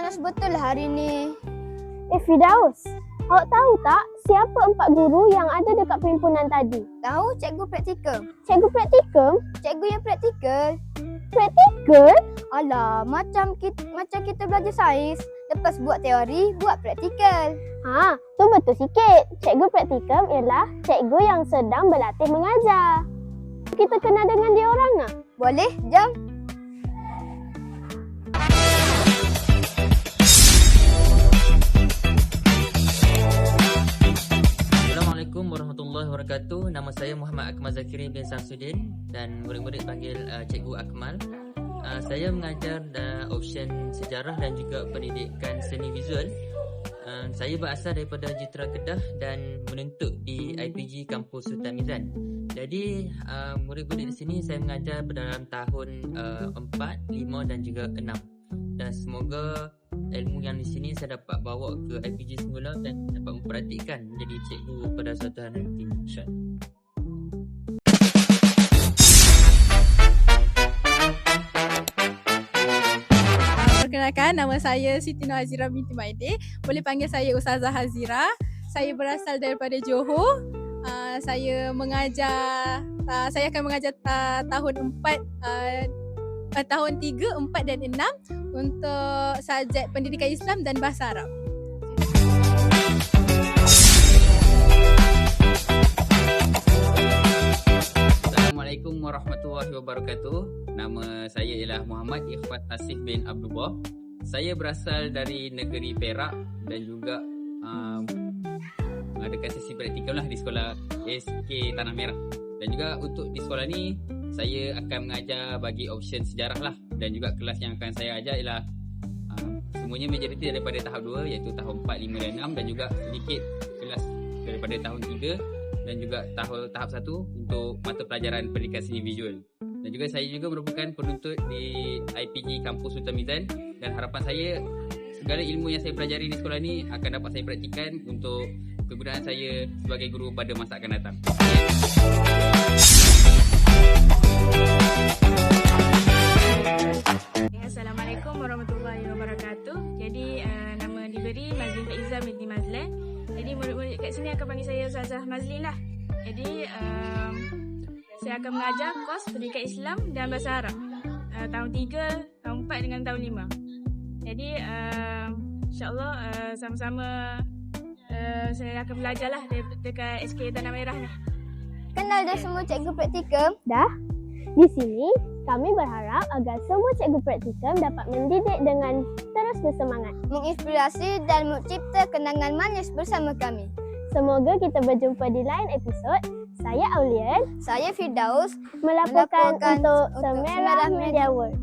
panas betul hari ni. Firdaus, awak tahu tak siapa 4 guru yang ada dekat perhimpunan tadi? Tahu cikgu praktikum? Cikgu praktikum? Cikgu yang praktikal. Praktikal? Alah, macam kita belajar sains. Lepas buat teori, buat praktikal. Tu betul sikit. Cikgu praktikum ialah cikgu yang sedang berlatih mengajar. Kita kenal dengan dia orang tak? Boleh, jom. Assalamualaikum warahmatullahi wabarakatuh. Nama saya Muhammad Akmal Zakiri bin Samsudin dan murid-murid panggil Cikgu Akmal. Saya mengajar option sejarah dan juga pendidikan seni visual. Saya berasal daripada Jitra Kedah dan menuntut di IPG Kampus Sultan Mizan. Jadi murid-murid di sini saya mengajar dalam tahun 4, 5 dan juga 6. Dan semoga ilmu yang di sini saya dapat bawa ke IPG semula dan dapat mempraktikkan menjadi cikgu pada suatu hari nanti, insya-Allah. Perkenalkan, nama saya Siti Nur Hazira binti Maidin. Boleh panggil saya Ustazah Hazira. Saya berasal daripada Johor. Saya akan mengajar tahun 4, tahun 3, 4 dan 6 untuk subjek pendidikan Islam dan bahasa Arab. Assalamualaikum warahmatullahi wabarakatuh. Nama saya ialah Muhammad Ikhwan Asif bin Abdullah. Saya berasal dari negeri Perak dan juga adakan sesi praktikal di sekolah SK Tanah Merah. Dan juga untuk di sekolah ni saya akan mengajar bagi option sejarah lah. Dan juga kelas yang akan saya ajar ialah semuanya majoriti daripada tahap 2 iaitu tahun 4, 5 dan 6 dan juga sedikit kelas daripada tahun 3 dan juga tahap 1 untuk mata pelajaran pendidikan seni visual. Dan juga saya juga merupakan penuntut di IPG Kampus Sultan Mizan dan harapan saya segala ilmu yang saya pelajari di sekolah ni akan dapat saya praktikan untuk kegunaan saya sebagai guru pada masa akan datang. Assalamualaikum warahmatullahi wabarakatuh. Jadi nama diberi Mazlin Faizah binti Mazlan. Jadi murid-murid kat sini akan panggil saya Ustazah Mazlin lah. Jadi saya akan mengajar kos pendidikan Islam dan bahasa Arab tahun 3, tahun 4 dengan tahun 5. Jadi insya-Allah sama-sama saya akan belajarlah dekat SK Tanah Merah ni. Kenal dah semua cikgu praktikum? Dah. Di sini, kami berharap agar semua cikgu praktikum dapat mendidik dengan terus bersemangat, Menginspirasi dan mencipta kenangan manis bersama kami. Semoga kita berjumpa di lain episod. Saya Aulian. Saya Firdaus Melaporkan untuk Semerah Media World.